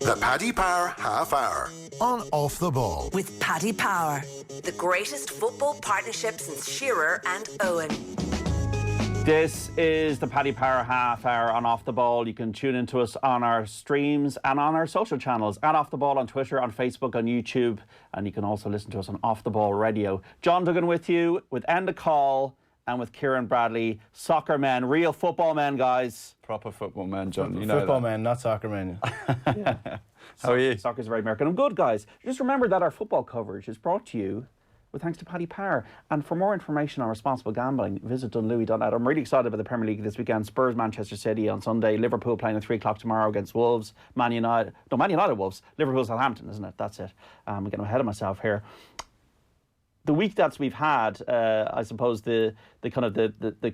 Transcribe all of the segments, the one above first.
The Paddy Power Half Hour on Off the Ball. With Paddy Power, the greatest football partnership since Shearer and Owen. This is the Paddy Power Half Hour on Off the Ball. You can tune into us on our streams and on our social channels at Off the Ball on Twitter, on Facebook, on YouTube, and you can also listen to us on Off the Ball Radio. John Duggan with you, with End the Call and with Kieran Bradley. Soccer men, real football men, guys. Proper football men, John. You know football that. men, not soccer men. Yeah. How are you? Soccer's very American. I'm good, guys. Just remember that our football coverage is brought to you with thanks to Paddy Power. And for more information on responsible gambling, visit dunlewy.net. I'm really excited about the Premier League this weekend. Spurs, Manchester City on Sunday. Liverpool playing at 3 o'clock tomorrow against Wolves. Man United, Wolves. Liverpool, Southampton, isn't it? That's it. I'm getting ahead of myself here. The week that we've had, I suppose the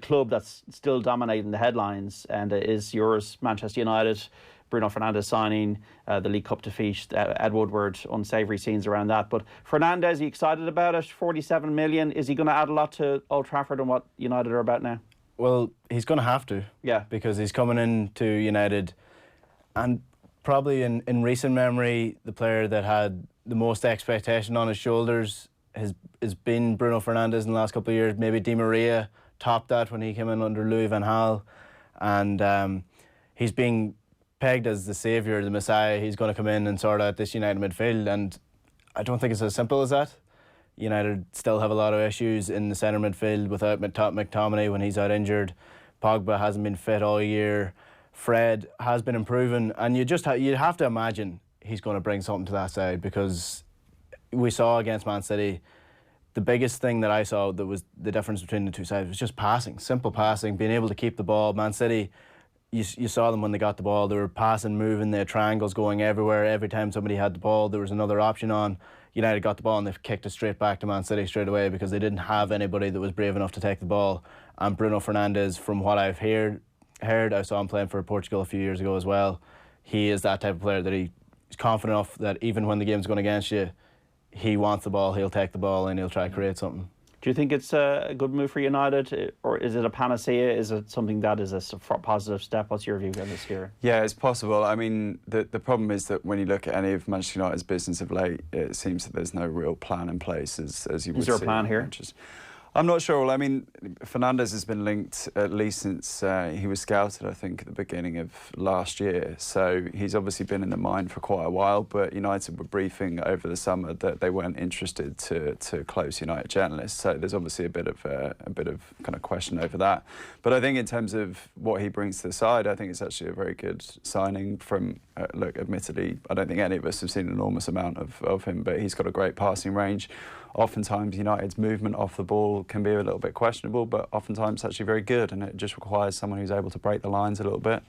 club that's still dominating the headlines and is yours, Manchester United. Bruno Fernandes signing, the League Cup defeat, Ed Woodward, unsavoury scenes around that. But Fernandes, are you excited about it? 47 million. Is he going to add a lot to Old Trafford and what United are about now? Well, he's going to have to. Yeah. Because he's coming into United. And probably in recent memory, the player that had the most expectation on his shoulders has been Bruno Fernandes in the last couple of years. Maybe Di Maria topped that when he came in under Louis van Gaal. And he's being pegged as the saviour, the messiah. He's going to come in and sort out this United midfield, and I don't think it's as simple as that. United still have a lot of issues in the centre midfield without McTominay when he's out injured. Pogba hasn't been fit all year. Fred has been improving, and you have to imagine he's going to bring something to that side, because we saw against Man City, the biggest thing that I saw that was the difference between the two sides was just passing, simple passing, being able to keep the ball. Man City, you saw them when they got the ball. They were passing, moving, they had triangles going everywhere. Every time somebody had the ball, there was another option on. United got the ball and they kicked it straight back to Man City straight away because they didn't have anybody that was brave enough to take the ball. And Bruno Fernandes, from what I've heard, I saw him playing for Portugal a few years ago as well. He is that type of player that he's confident enough that even when the game's going against you, he wants the ball, he'll take the ball and he'll try to create something. Do you think it's a good move for United, or is it a panacea? Is it something that is a positive step? What's your view on this here? Yeah, it's possible. I mean, the problem is that when you look at any of Manchester United's business of late, it seems that there's no real plan in place, as you would see. Is there a plan here? I'm not sure. Well, I mean, Fernandes has been linked at least since he was scouted, I think, at the beginning of last year. So he's obviously been in the mind for quite a while, but United were briefing over the summer that they weren't interested to close United journalists. So there's obviously a bit of kind of question over that. But I think in terms of what he brings to the side, I think it's actually a very good signing from, look, admittedly, I don't think any of us have seen an enormous amount of him, but he's got a great passing range. Oftentimes United's movement off the ball can be a little bit questionable, but oftentimes it's actually very good, and it just requires someone who's able to break the lines a little bit.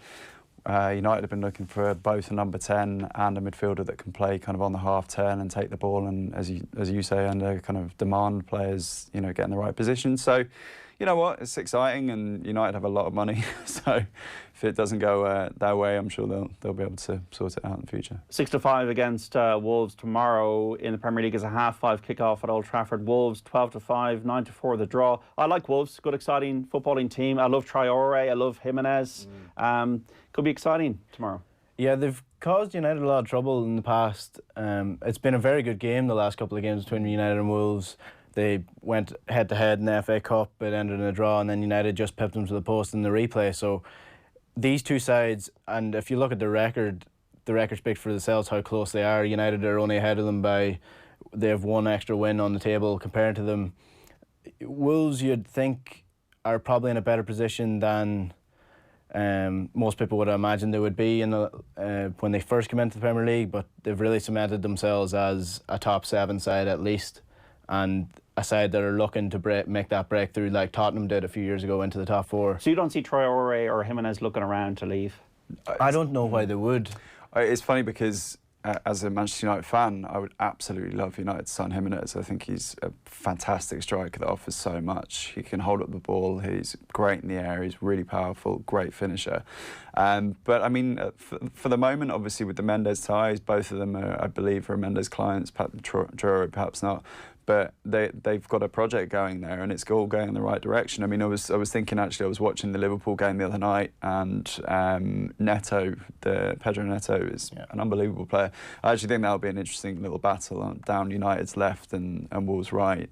United have been looking for both a number 10 and a midfielder that can play kind of on the half turn and take the ball, and as you say, under kind of demand players, get in the right position. So, you know what, it's exciting, and United have a lot of money, so if it doesn't go their way, I'm sure they'll be able to sort it out in the future. 6-5 against Wolves tomorrow in the Premier League is a 5:30 kick-off at Old Trafford. Wolves 12-5, 9-4 the draw. I like Wolves, good exciting footballing team. I love Traore, I love Jimenez. Could be exciting tomorrow. Yeah, they've caused United a lot of trouble in the past. It's been a very good game, the last couple of games between United and Wolves. They went head-to-head in the FA Cup, it ended in a draw, and then United just pipped them to the post in the replay. So these two sides, and if you look at the record speaks for themselves, how close they are. United are only ahead of them they have one extra win on the table compared to them. Wolves, you'd think, are probably in a better position than most people would imagine they would be when they first came into the Premier League, but they've really cemented themselves as a top 7 side at least, and a side that are looking to make that breakthrough like Tottenham did a few years ago into the top 4. So you don't see Traore or Jimenez looking around to leave? I don't know why they would. It's funny because as a Manchester United fan, I would absolutely love United to sign Jimenez. I think he's a fantastic striker that offers so much. He can hold up the ball, he's great in the air, he's really powerful, great finisher. But I mean, for the moment, obviously with the Mendes ties, both of them are, I believe, are Mendes clients, Traore perhaps not. but they've got a project going there, and it's all going in the right direction. I mean, I was thinking, actually, I was watching the Liverpool game the other night, and Pedro Neto is an unbelievable player. I actually think that'll be an interesting little battle down United's left and Wolves' right,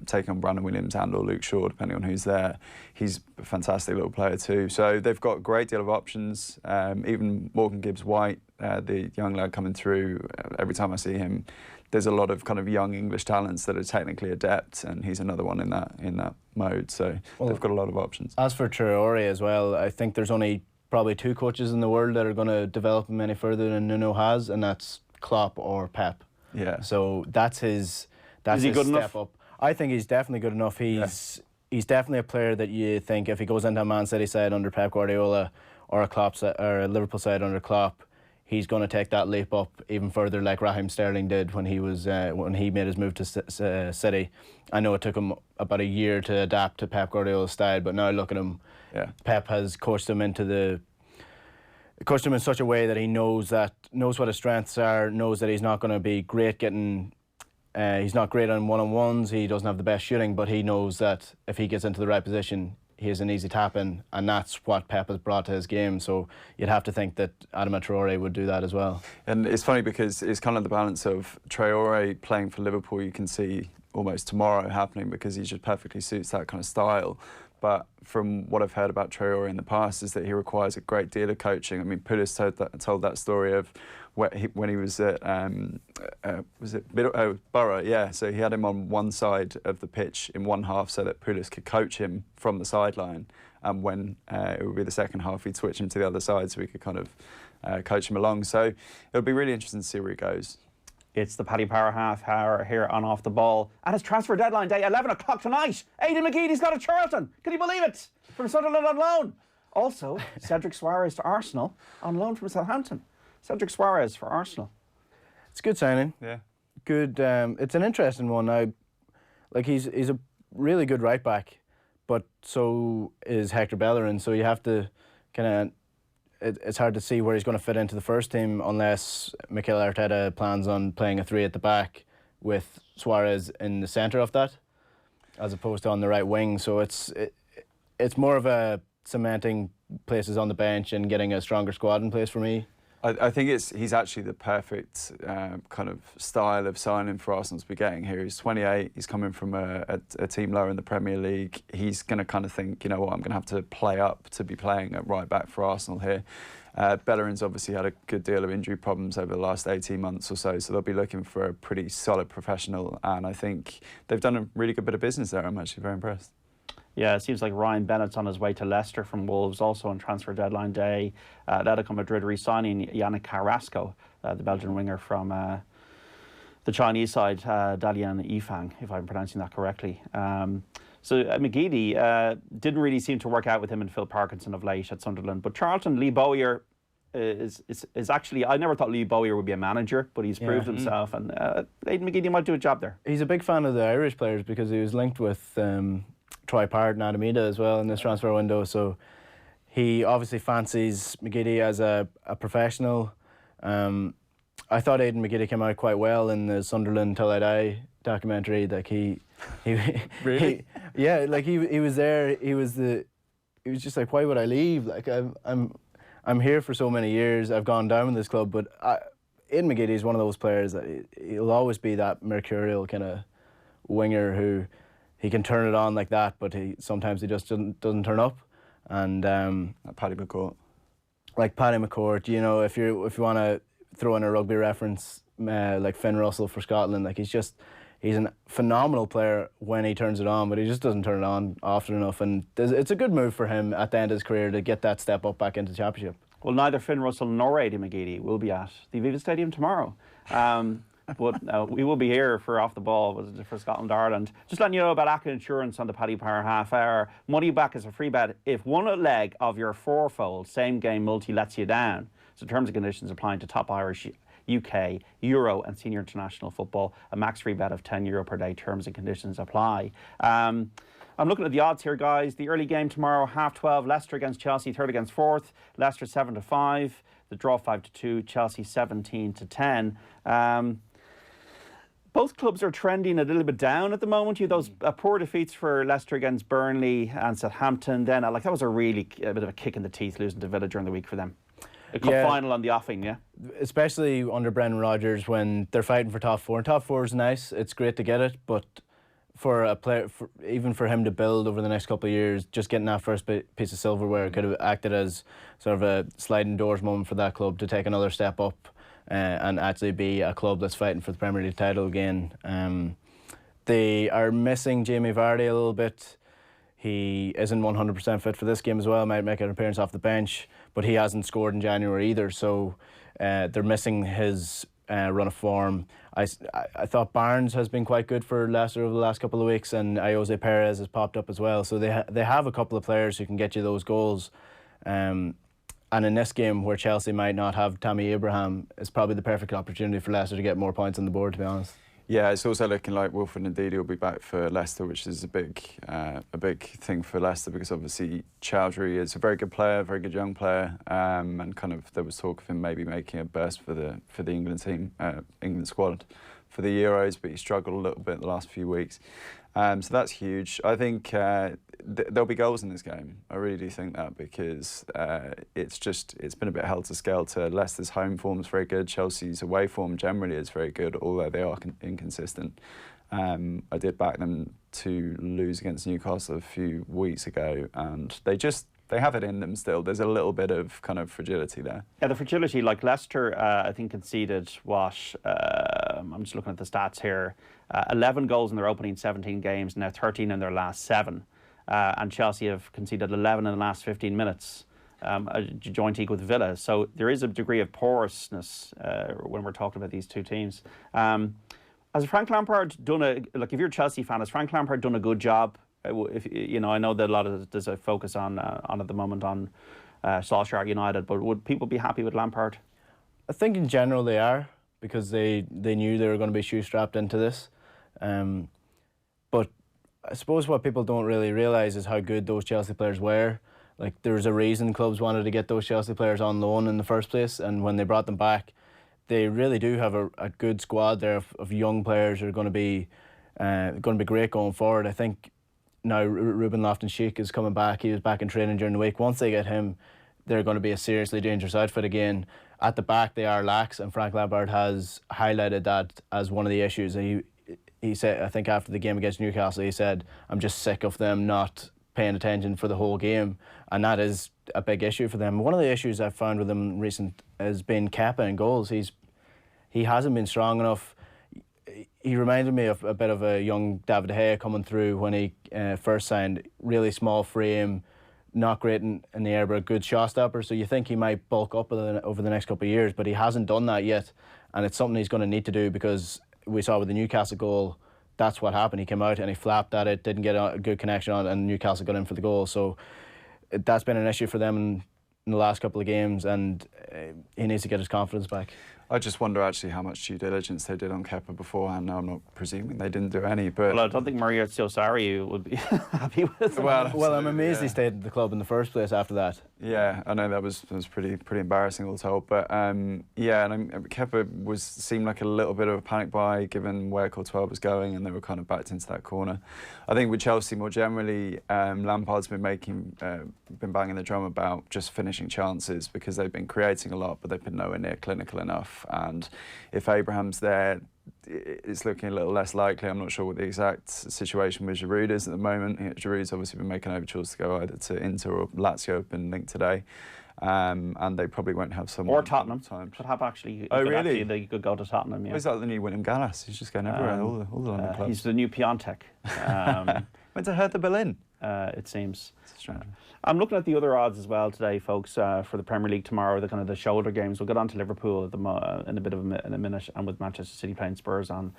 taking on Brandon Williams and or Luke Shaw, depending on who's there. He's a fantastic little player too. So they've got a great deal of options. Even Morgan Gibbs-White, the young lad coming through, every time I see him, there's a lot of kind of young English talents that are technically adept, and he's another one in that mode. So they've got a lot of options. As for Traore as well, I think there's only probably 2 coaches in the world that are going to develop him any further than Nuno has, and that's Klopp or Pep. Yeah. So that's his. That's Is he his good step enough? up. I think he's definitely good enough. He's definitely a player that you think if he goes into a Man City side under Pep Guardiola or a Liverpool side under Klopp, he's going to take that leap up even further, like Raheem Sterling did when he made his move to City. I know it took him about a year to adapt to Pep Guardiola's style, but now look at him. Yeah. Pep has coached him in such a way that he knows what his strengths are, knows that he's not going to be great getting. He's not great on one-on-ones. He doesn't have the best shooting, but he knows that if he gets into the right position, he has an easy tap-in, and that's what Pep has brought to his game. So you'd have to think that Adama Traore would do that as well. And it's funny because it's kind of the balance of Traore playing for Liverpool. You can see almost tomorrow happening because he just perfectly suits that kind of style. But from what I've heard about Traore in the past is that he requires a great deal of coaching. I mean, Pulis told that story of when he was at Borough, yeah. So he had him on one side of the pitch in one half so that Pulis could coach him from the sideline, and when it would be the second half, he'd switch him to the other side so he could kind of coach him along. So it'll be really interesting to see where he goes. It's the Paddy Power half hour here on Off the Ball. And it's transfer deadline day, 11 o'clock tonight. Aidan McGeady's got a Charlton. Can you believe it? From Sunderland on loan. Also, Cedric Suarez to Arsenal on loan from Southampton. Cedric Suarez for Arsenal. It's a good signing. Yeah. Good. It's an interesting one. He's a really good right back, but so is Hector Bellerin. So you have to kind of. It's hard to see where he's going to fit into the first team unless Mikel Arteta plans on playing a 3 at the back with Suarez in the centre of that, as opposed to on the right wing. So it's more of a cementing places on the bench and getting a stronger squad in place for me. I think he's actually the perfect kind of style of signing for Arsenal to be getting here. He's 28, he's coming from a team lower in the Premier League. He's going to kind of think, you know what, I'm going to have to play up to be playing at right back for Arsenal here. Bellerin's obviously had a good deal of injury problems over the last 18 months or so they'll be looking for a pretty solid professional, and I think they've done a really good bit of business there. I'm actually very impressed. Yeah, it seems like Ryan Bennett's on his way to Leicester from Wolves, also on transfer deadline day. Atletico Madrid re-signing Yannick Carrasco, the Belgian winger from the Chinese side, Dalian Yifang, if I'm pronouncing that correctly. So McGeady didn't really seem to work out with him and Phil Parkinson of late at Sunderland. But Charlton, Lee Bowyer is actually, I never thought Lee Bowyer would be a manager, but he's proved himself, and Aidan McGeady might do a job there. He's a big fan of the Irish players because he was linked with Troy Parrott and Adam Ida as well in this transfer window, so he obviously fancies McGeady as a professional. I thought Aidan McGeady came out quite well in the Sunderland Till I Die documentary. Like he Really? He was there. He was just like, why would I leave? Like I'm here for so many years. I've gone down with this club, but Aidan McGeady is one of those players that he'll always be that mercurial kind of winger who. He can turn it on like that, but sometimes he just doesn't turn up. And Paddy McCourt. Like Paddy McCourt, you know, if you want to throw in a rugby reference, like Finn Russell for Scotland, like he's a phenomenal player when he turns it on, but he just doesn't turn it on often enough. And it's a good move for him at the end of his career to get that step up back into the Championship. Well, neither Finn Russell nor Aidan McGeady will be at the Aviva Stadium tomorrow. But we will be here for Off the Ball for Scotland Ireland. Just letting you know about ACCA Insurance on the Paddy Power half hour. Money back is a free bet if one leg of your fourfold same game multi lets you down. So terms and conditions applying to top Irish, UK, Euro and Senior International football. A max free bet of €10 per day. Terms and conditions apply. I'm looking at the odds here, guys. The early game tomorrow, 12:30, Leicester against Chelsea, third against fourth. Leicester 7-5. The draw 5-2. Chelsea 17-10. Both clubs are trending a little bit down at the moment. You those poor defeats for Leicester against Burnley and Southampton. Then, like that was a bit of a kick in the teeth losing to Villa during the week for them. A cup final on the offing, yeah. Especially under Brendan Rodgers when they're fighting for top four. And top four is nice. It's great to get it, but for a player, even for him to build over the next couple of years, just getting that first piece of silverware could have acted as sort of a sliding doors moment for that club to take another step up and actually be a club that's fighting for the Premier League title again. They are missing Jamie Vardy a little bit. He isn't 100% fit for this game as well. Might make an appearance off the bench, but he hasn't scored in January either. So they're missing his run of form. I thought Barnes has been quite good for Leicester over the last couple of weeks, and Jose Perez has popped up as well. So they have a couple of players who can get you those goals. And in this game where Chelsea might not have Tammy Abraham, it's probably the perfect opportunity for Leicester to get more points on the board, to be honest. Yeah, it's also looking like Wilfred Ndidi will be back for Leicester, which is a big thing for Leicester because obviously Chowdhury is a very good player, very good young player, and kind of there was talk of him maybe making a burst for the England team, England squad for the Euros, but he struggled a little bit the last few weeks. So that's huge. I think there'll be goals in this game. I really do think that because it's been a bit helter-skelter. Leicester's home form is very good. Chelsea's away form generally is very good, although they are inconsistent. I did back them to lose against Newcastle a few weeks ago, and they have it in them still. There's a little bit of kind of fragility there. Yeah, the fragility, like Leicester, I think conceded I'm just looking at the stats here. 11 goals in their opening 17 games, now 13 in their last 7. And Chelsea have conceded 11 in the last 15 minutes, a joint equal with Villa. So there is a degree of porousness when we're talking about these two teams. Has Frank Lampard done if you're a Chelsea fan, has Frank Lampard done a good job? If you know, I know that there's a focus on at the moment on Solskjaer United, but would people be happy with Lampard? I think in general they are, because they knew they were going to be shoestrapped into this. But I suppose what people don't really realise is how good those Chelsea players were. Like, there's a reason clubs wanted to get those Chelsea players on loan in the first place, and when they brought them back, they really do have a good squad there of young players who are going to be great going forward. I think now Ruben Loftus-Cheek is coming back. He was back in training during the week. Once they get him, they're going to be a seriously dangerous outfit again. At the back, they are lax, and Frank Lampard has highlighted that as one of the issues. And he said, I think after the game against Newcastle, he said, I'm just sick of them not paying attention for the whole game, and that is a big issue for them. One of the issues I've found with him recent has been Kepa and goals. He hasn't been strong enough. He reminded me of a bit of a young David De Gea coming through when he first signed. Really small frame, not great in the air, but a good shot stopper. So you think he might bulk up over the next couple of years, but he hasn't done that yet, and it's something he's going to need to do, because we saw with the Newcastle goal, that's what happened. He came out and he flapped at it, didn't get a good connection on it, and Newcastle got in for the goal. So that's been an issue for them in the last couple of games, and he needs to get his confidence back. I just wonder actually how much due diligence they did on Kepa beforehand. Now, I'm not presuming they didn't do any, but... Well, I don't think Maurizio Sarri would be happy with it. Well, I'm amazed he stayed at the club in the first place after that. Yeah, I know that was pretty embarrassing all told, but yeah, and Kepa seemed like a little bit of a panic buy given where Courtois was going, and they were kind of backed into that corner. I think with Chelsea more generally, Lampard's been banging the drum about just finishing chances, because they've been creating a lot, but they've been nowhere near clinical enough. And if Abraham's there, it's looking a little less likely. I'm not sure what the exact situation with Giroud is at the moment. Giroud's obviously been making overtures to go either to Inter or Lazio, have been linked today. And they probably won't have someone. Or Tottenham. Could have actually. Oh, really? They could go to Tottenham, yeah. Is that the new William Gallas? He's just going everywhere, all the London clubs. He's the new Piontek. Went to Hertha Berlin. It seems. It's strange. I'm looking at the other odds as well today, folks, for the Premier League tomorrow, the kind of the shoulder games. We'll get on to Liverpool in a minute, and with Manchester City playing Spurs on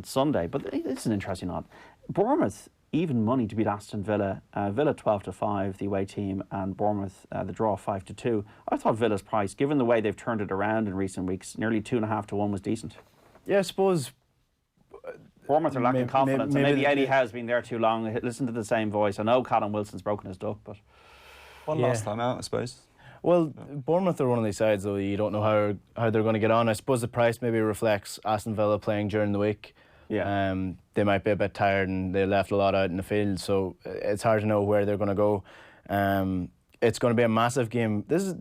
Sunday. But it's an interesting odd. Bournemouth, even money to beat Aston Villa. Villa 12-5, the away team, and Bournemouth the draw 5-2. I thought Villa's price, given the way they've turned it around in recent weeks, nearly 2.5 to 1 was decent. Yeah, I suppose Bournemouth are lacking confidence, and maybe Eddie Howe's been there too long. Listen to the same voice. I know Callum Wilson's broken his duck, but last time out, I suppose. Well, Bournemouth are one of these sides, though, you don't know how they're going to get on. I suppose the price maybe reflects Aston Villa playing during the week. Yeah. They might be a bit tired and they left a lot out in the field, so it's hard to know where they're going to go. It's going to be a massive game. This is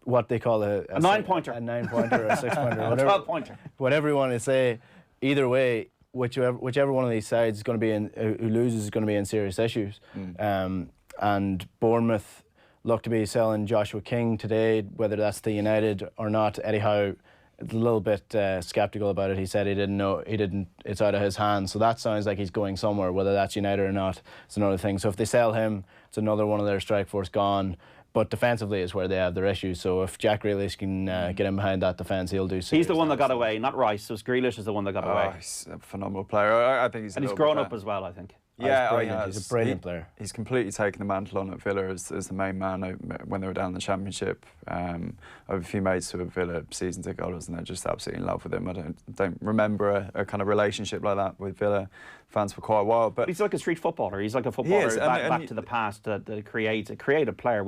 what they call a 9-pointer. A 9-pointer or a 6-pointer. A 12-pointer. Whatever you want to say. Either way, whichever one of these sides is going to be who loses is going to be in serious issues. And Bournemouth look to be selling Joshua King today, whether that's to United or not. Eddie Howe is a little bit sceptical about it. He said he didn't know. It's out of his hands. So that sounds like he's going somewhere. Whether that's United or not, it's another thing. So if they sell him, it's another one of their strike force gone. But defensively is where they have their issues. So if Jack Grealish can get in behind that defence, he'll do so. He's the one that got away, not Rice. So Grealish is the one that got away. He's a phenomenal player. I think he's. And he's grown up as well, I think. Yeah, he's a brilliant player. He's completely taken the mantle on at Villa as the main man when they were down in the Championship. I have a few mates who are Villa season ticket holders, and they're just absolutely in love with him. I don't remember a kind of relationship like that with Villa fans for quite a while. But he's like a street footballer. He's like a footballer back to the past that creates a creative player.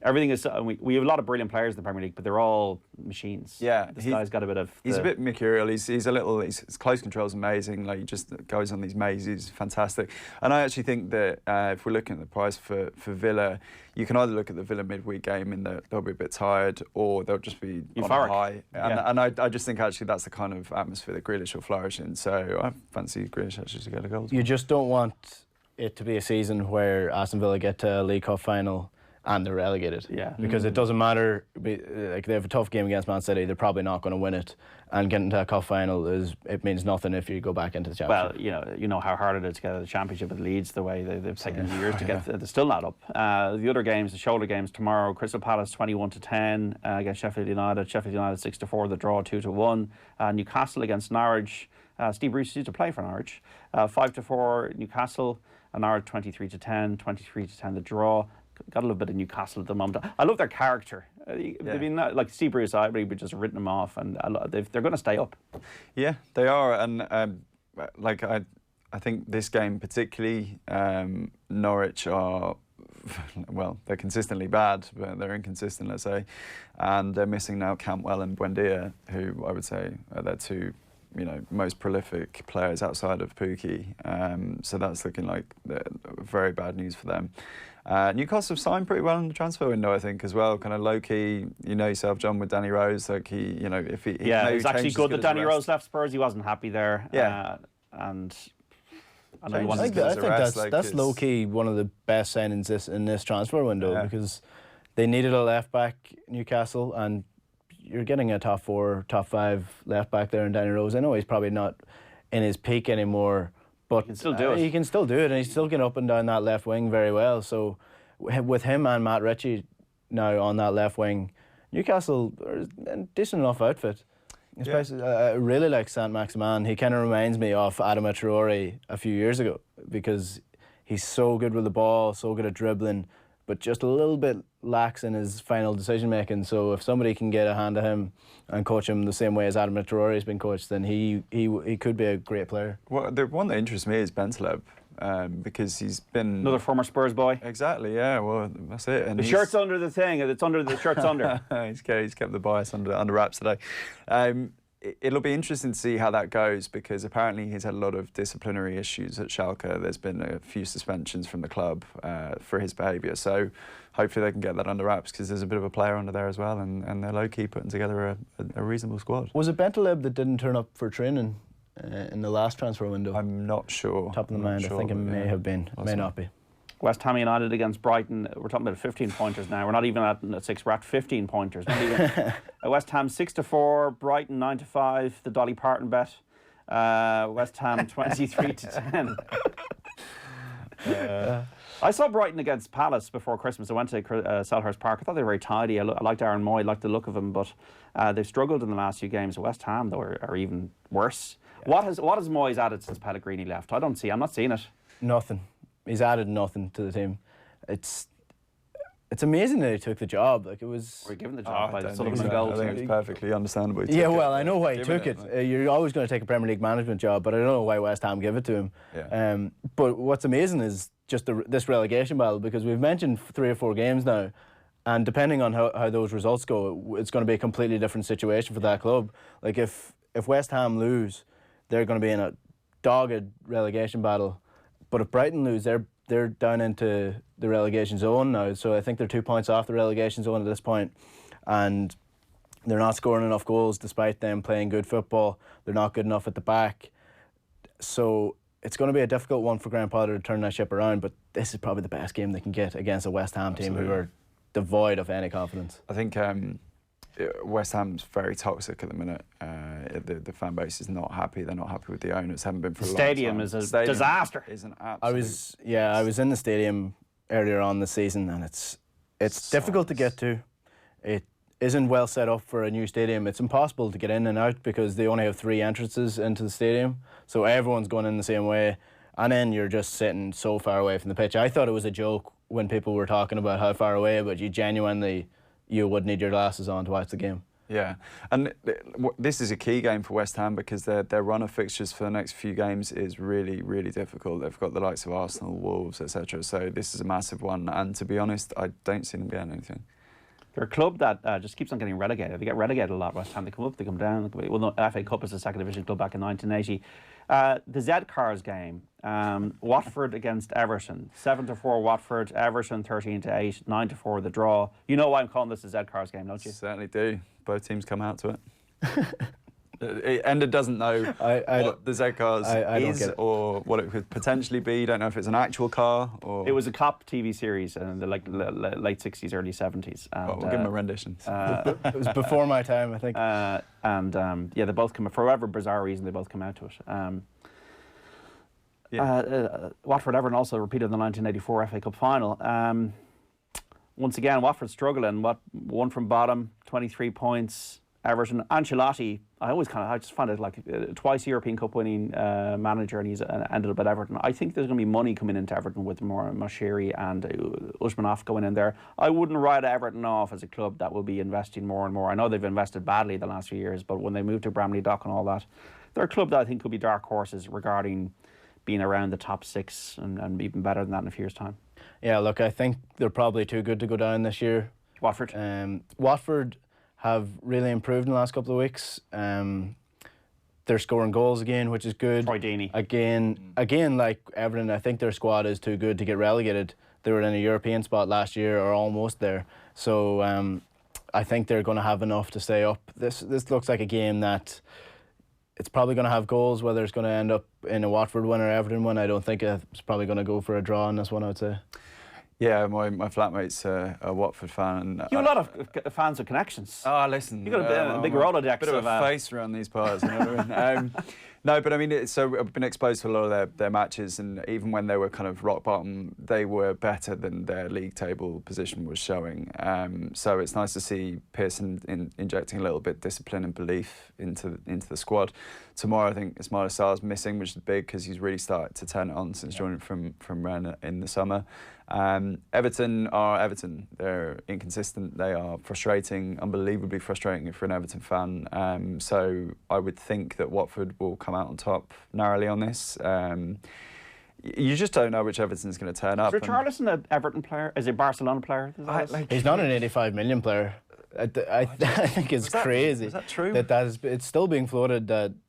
Everything is. We have a lot of brilliant players in the Premier League, but they're all machines. Yeah, this guy's got a bit of. He's a bit mercurial. His close control's amazing. Like he just goes on these mazes, fantastic. And I actually think that if we're looking at the price for Villa, you can either look at the Villa midweek game in that they'll be a bit tired, or they'll just be on a high. And I just think actually that's the kind of atmosphere that Grealish will flourish in. So I fancy Grealish actually to get a goal. You just don't want it to be a season where Aston Villa get to a League Cup final and they're relegated. Yeah. Because it doesn't matter. Like they have a tough game against Man City, they're probably not going to win it. And getting to a cup final it means nothing if you go back into the Championship. Well, you know how hard it is to get to the Championship at Leeds. The way they've taken years to get, they're still not up. The other games, the shoulder games tomorrow: Crystal Palace 21-10 against Sheffield United. Sheffield United 6-4. The draw 2-1. Newcastle against Norwich. Steve Bruce used to play for Norwich. 5-4 Newcastle. And Norwich 23-10. 23-10 the draw. Got a little bit of Newcastle at the moment. I love their character. I mean, like Steve Bruce, I believe we just written them off, and they're going to stay up. Yeah, they are, and I think this game particularly, Norwich are. Well, they're consistently bad, but they're inconsistent, let's say, and they're missing now Cantwell and Buendia, who I would say are their two, most prolific players outside of Pukki. So that's looking like very bad news for them. Newcastle have signed pretty well in the transfer window, I think, as well. Kind of low key, yourself, John, with Danny Rose. Like if he it's actually good that Danny Rose left Spurs. He wasn't happy there. Yeah, and I think that's low key one of the best signings in this transfer window, because they needed a left back, Newcastle, and you're getting a top 4, top 5 left back there in Danny Rose. I know he's probably not in his peak anymore, but he can still do it. He can still do it, and he's still getting up and down that left wing very well. So with him and Matt Ritchie now on that left wing, Newcastle are a decent enough outfit. Especially, I really like Saint-Maximin. He kind of reminds me of Adama Traore a few years ago, because he's so good with the ball, so good at dribbling, but just a little bit lax in his final decision making. So if somebody can get a hand to him and coach him the same way as Adama Traore has been coached, then he could be a great player. Well, the one that interests me is Bentaleb, because he's been another former Spurs boy. Exactly, yeah. Well, that's it. And the shirt's under the thing. It's under the shirt's under. He's kept the bias under wraps today. It'll be interesting to see how that goes, because apparently he's had a lot of disciplinary issues at Schalke. There's been a few suspensions from the club for his behaviour. So hopefully they can get that under wraps, because there's a bit of a player under there as well, and they're low-key putting together a reasonable squad. Was it Bentaleb that didn't turn up for training in the last transfer window? I'm not sure. Top of the mind, I think it may have been. It may not be. West Ham United against Brighton. We're talking about 15 pointers now. We're not even at 6. We're at 15 pointers. Not even. West Ham 6-4. Brighton 9-5. The Dolly Parton bet. West Ham 23-10. I saw Brighton against Palace before Christmas. I went to Selhurst Park. I thought they were very tidy. I liked Aaron Moy. I liked the look of him, but they've struggled in the last few games. West Ham, though, are even worse. Yeah. What has Moyes added since Pellegrini left? I'm not seeing it. Nothing. He's added nothing to the team. It's amazing that he took the job. Like, it was. We're given the job by Sullivan so. Gold. I think it's perfectly understandable. Yeah, well, I know why he took it. You're always going to take a Premier League management job, but I don't know why West Ham give it to him. Yeah. But what's amazing is just this relegation battle, because we've mentioned 3 or 4 games now, And depending on how those results go, it's going to be a completely different situation for that club. Like if West Ham lose, they're going to be in a dogged relegation battle. But if Brighton lose, they're down into the relegation zone now. So I think they're 2 points off the relegation zone at this point, and they're not scoring enough goals despite them playing good football. They're not good enough at the back. So it's going to be a difficult one for Graham Potter to turn that ship around, but this is probably the best game they can get against a West Ham team who are devoid of any confidence. I think West Ham's very toxic at the minute. The fan base is not happy. They're not happy with the owners. Haven't been for a long time. Stadium is a disaster. Is an absolute. I was in the stadium earlier on this season, and it's difficult to get to. It isn't well set up for a new stadium. It's impossible to get in and out because they only have 3 entrances into the stadium, so everyone's going in the same way, and then you're just sitting so far away from the pitch. I thought it was a joke when people were talking about how far away, but you would need your glasses on to watch the game. Yeah, and this is a key game for West Ham because their run of fixtures for the next few games is really, really difficult. They've got the likes of Arsenal, Wolves, etc. So this is a massive one, and to be honest, I don't see them getting anything. They're a club that just keeps on getting relegated. They get relegated a lot, West Ham. They come up, they come down. Well, no, FA Cup is a second division club back in 1980. The Z-Cars game, Watford against Everton. 7-4 Watford, Everton 13-8, 9-4 the draw. You know why I'm calling this a Z-Cars game, don't you? Certainly do. Both teams come out to it. Enda doesn't know what the Z-Cars is or what it could potentially be. You don't know if it's an actual car or... It was a cop TV series in the late 60s, early 70s. And, we'll give them a rendition. It was before my time, I think. They both come, for whatever bizarre reason, they both come out to it. Watford Everton also repeated the 1984 FA Cup final. Once again, Watford struggling. One from bottom, 23 points. Everton, Ancelotti, I just find it like twice European Cup winning manager, and he's ended up at Everton. I think there's going to be money coming into Everton with Moshiri and Usmanov going in there. I wouldn't write Everton off as a club that will be investing more and more. I know they've invested badly the last few years, but when they moved to Bramley Dock and all that, they're a club that I think could be dark horses regarding being around the top 6 and even better than that in a few years' time. Yeah, look, I think they're probably too good to go down this year. Watford? Watford have really improved in the last couple of weeks. They're scoring goals again, which is good. Troy Deeney. Again, like Everton, I think their squad is too good to get relegated. They were in a European spot last year, or almost there. So I think they're going to have enough to stay up. This looks like a game that it's probably going to have goals. Whether it's going to end up in a Watford win or Everton win, I don't think it's probably going to go for a draw in this one, I would say. Yeah, my flatmate's a Watford fan. You have a lot of fans with connections. Oh, listen. You got a big Rolodex. Bit of a face around these parts, you know what I mean? No, but I mean, so I've been exposed to a lot of their matches, and even when they were kind of rock bottom, they were better than their league table position was showing. So it's nice to see Pearson injecting a little bit of discipline and belief into the squad. Tomorrow, I think Ismaila Sarr's missing, which is big because he's really started to turn it on since joining from Rennes in the summer. Everton are Everton. They're inconsistent. They are frustrating, unbelievably frustrating for an Everton fan. So I would think that Watford will come out on top narrowly on this. You just don't know which Everton's going to turn up. Is Richarlison an Everton player? Is he a Barcelona player? He's not an 85 million player. I think it's crazy. Is that true? It's still being floated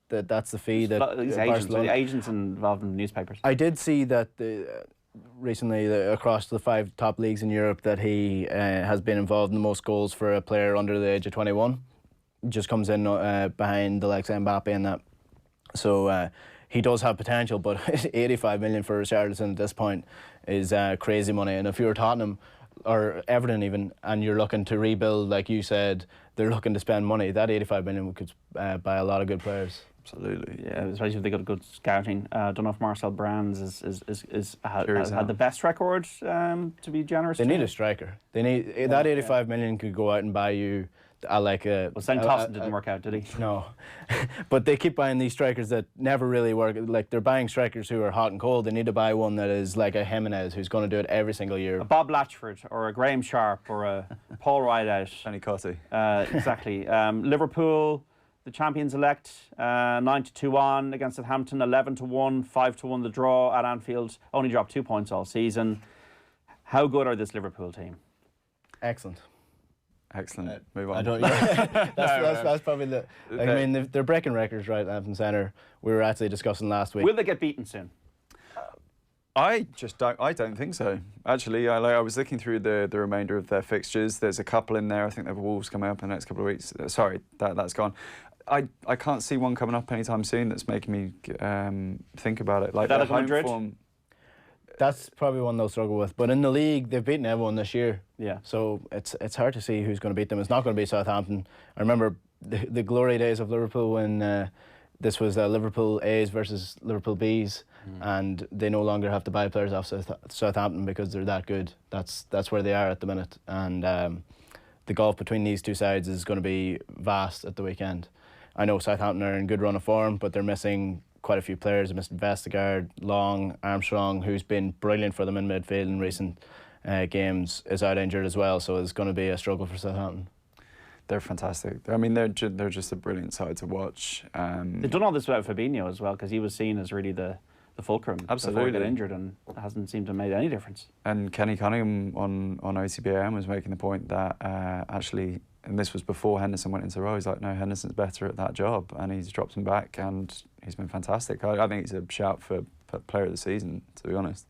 that's the fee that agents involved in newspapers. I did see that recently across the 5 top leagues in Europe that he has been involved in the most goals for a player under the age of 21. Just comes in behind the likes of Mbappe and that. So he does have potential, but 85 million for Richarlison at this point is crazy money. And if you're Tottenham or Everton even, and you're looking to rebuild, like you said, they're looking to spend money. That 85 million could buy a lot of good players. Absolutely, yeah. Especially if they got good scouting. Don't know if Marcel Brands has had the best record. To be generous, they need a striker. They need that 85 million could go out and buy you. Well, St. Tossen didn't work out, did he? No, but they keep buying these strikers that never really work. Like they're buying strikers who are hot and cold. They need to buy one that is like a Jimenez, who's going to do it every single year. A Bob Latchford or a Graham Sharp or a Paul Rideout. Danny Cotti. Exactly. Liverpool, the champions-elect, 9-2 on against Southampton, 11-1, 5-1 the draw at Anfield. Only dropped 2 points all season. How good are this Liverpool team? Excellent. Excellent. Move on. I don't. Yeah. that's probably the. Like, I mean, they're breaking records right left and centre. We were actually discussing last week. Will they get beaten soon? I don't think so. Actually, I was looking through the remainder of their fixtures. There's a couple in there. I think they have Wolves coming up in the next couple of weeks. Sorry, that's gone. I can't see one coming up anytime soon that's making me think about it. Like their home form. That's probably one they'll struggle with. But in the league, they've beaten everyone this year. Yeah. So it's hard to see who's going to beat them. It's not going to be Southampton. I remember the glory days of Liverpool when this was Liverpool A's versus Liverpool B's, and they no longer have to buy players off Southampton because they're that good. That's where they are at the minute. And the gulf between these two sides is going to be vast at the weekend. I know Southampton are in good run of form, but they're missing quite a few players. They missed Vestergaard, Long, Armstrong, who's been brilliant for them in midfield in recent games, is out injured as well. So it's going to be a struggle for Southampton. They're fantastic. I mean, they're just a brilliant side to watch. They've done all this without Fabinho as well, because he was seen as really the fulcrum before he got injured, and it hasn't seemed to have made any difference. And Kenny Cunningham on OTBAM was making the point that actually, and this was before Henderson went into the role, he's like, no, Henderson's better at that job, and he's dropped him back, and he's been fantastic. I think he's a shout for player of the season, to be honest.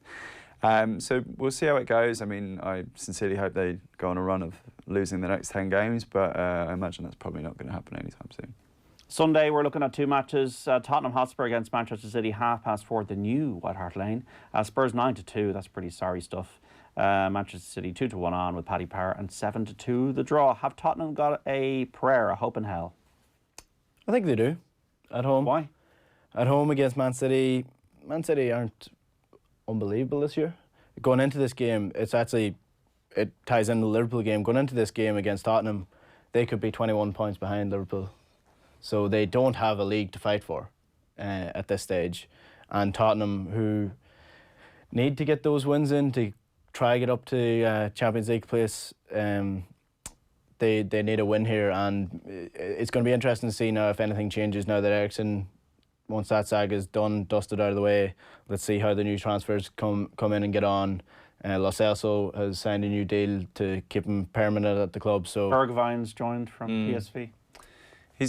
So we'll see how it goes. I mean, I sincerely hope they go on a run of losing the next 10 games, but I imagine that's probably not going to happen anytime soon. Sunday, we're looking at two matches. Tottenham Hotspur against Manchester City, 4:30 at the new White Hart Lane. Spurs 9-2, that's pretty sorry stuff. Manchester City 2-1 on with Paddy Power, and 7-2 the draw. Have Tottenham got a prayer, a hope in hell? I think they do. At home. Why? At home against Man City. Man City aren't unbelievable this year. Going into this game, it ties into the Liverpool game. Going into this game against Tottenham, they could be 21 points behind Liverpool. So they don't have a league to fight for at this stage. And Tottenham, who need to get those wins in to try get up to Champions League place, they need a win here. And it's going to be interesting to see now if anything changes now that Eriksen, once that saga is done, dusted out of the way. Let's see how the new transfers come in and get on. Lo Celso has signed a new deal to keep him permanent at the club. So Bergwijn's joined from PSV. He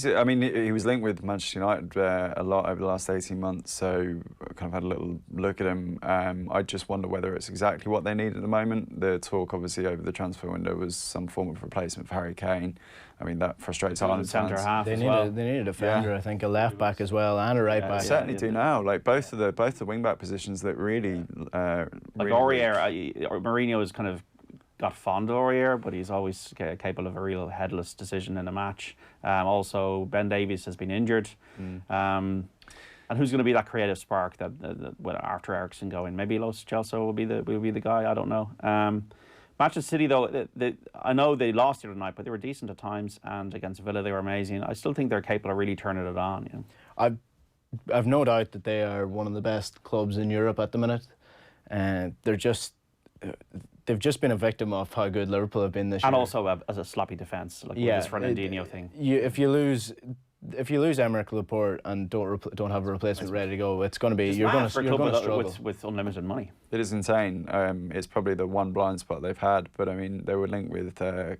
was linked with Manchester United a lot over the last 18 months, so I kind of had a little look at him. I just wonder whether it's exactly what they need at the moment. The talk, obviously, over the transfer window was some form of replacement for Harry Kane. I mean, that frustrates Ireland fans. They need a defender, I think, a left back as well, and a right back. They certainly do now. Like both the wing back positions that really like Aurier, Mourinho has kind of got fond of Aurier, but he's always capable of a real headless decision in a match. Also, Ben Davies has been injured. And who's going to be that creative spark that after Eriksen going? Maybe Lo Celso will be the guy. I don't know. Manchester City, though, I know they lost the other night, but they were decent at times, and against Villa they were amazing. I still think they're capable of really turning it on. You know? I've no doubt that they are one of the best clubs in Europe at the minute. They've just been a victim of how good Liverpool have been this year. And also as a sloppy defence, like with this Fernandinho thing. If you lose Emerick Laporte and don't have a replacement ready to go, it's going to be you're going to struggle with unlimited money. It is insane. It's probably the one blind spot they've had, but I mean they were linked with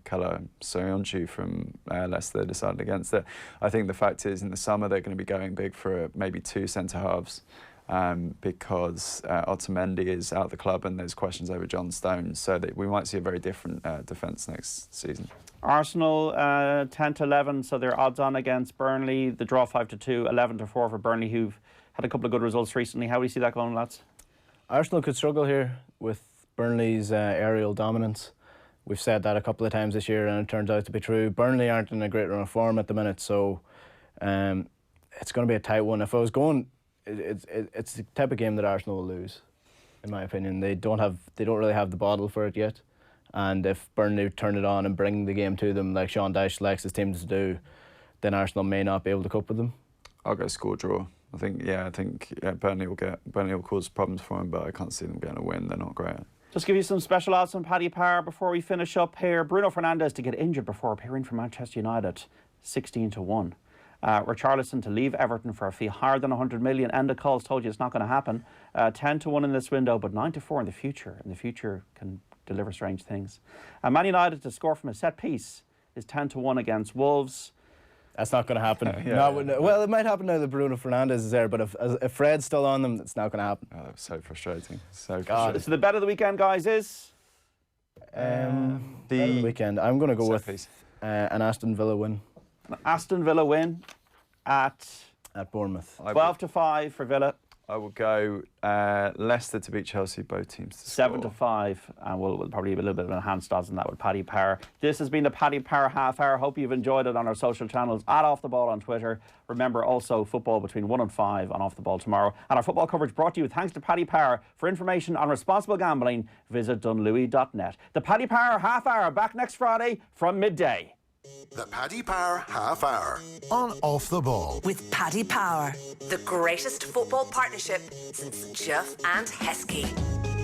Kala Soyuncu from Leicester. They decided against it. I think the fact is in the summer they're going to be going big for maybe two centre halves. Because Otamendi is out of the club and there's questions over John Stones, so that we might see a very different defence next season. Arsenal 10-11, so they're odds on against Burnley. The draw 5-2, 11-4 for Burnley, who've had a couple of good results recently. How do you see that going, lads? Arsenal could struggle here with Burnley's aerial dominance. We've said that a couple of times this year and it turns out to be true. Burnley aren't in a great run of form at the minute, so it's going to be a tight one. If I was going, it's the type of game that Arsenal will lose, in my opinion. They don't really have the bottle for it yet, and if Burnley turn it on and bring the game to them like Sean Dyche likes his teams to do, then Arsenal may not be able to cope with them. I'll go score draw. I think Burnley will cause problems for them, but I can't see them getting a win. They're not great. Just give you some special odds on Paddy Power before we finish up here. Bruno Fernandes to get injured before appearing for Manchester United, 16-1. Richarlison to leave Everton for a fee higher than 100 million. Enda calls told you it's not going to happen. 10-1 in this window, but 9-4 in the future. And the future can deliver strange things. Man United to score from a set piece is 10-1 against Wolves. That's not going to happen. Yeah. Well, it might happen now that Bruno Fernandes is there, but if Fred's still on them, it's not going to happen. Oh, that was so frustrating. So God. frustrating. So the bet of the weekend, guys, is The weekend, I'm going to go set with piece. an Aston Villa win an Aston Villa win at at Bournemouth. 12-5 for Villa. I will go Leicester to beat Chelsea, both teams to 7-5, and we'll probably have a little bit of enhanced odds on that with Paddy Power. This has been the Paddy Power Half Hour. Hope you've enjoyed it on our social channels at Off the Ball on Twitter. Remember also football between 1 and 5 on Off the Ball tomorrow. And our football coverage brought to you thanks to Paddy Power. For information on responsible gambling, visit dunlewy.net. The Paddy Power Half Hour back next Friday from midday. The Paddy Power Half Hour on Off the Ball. With Paddy Power, the greatest football partnership since Jeff and Heskey.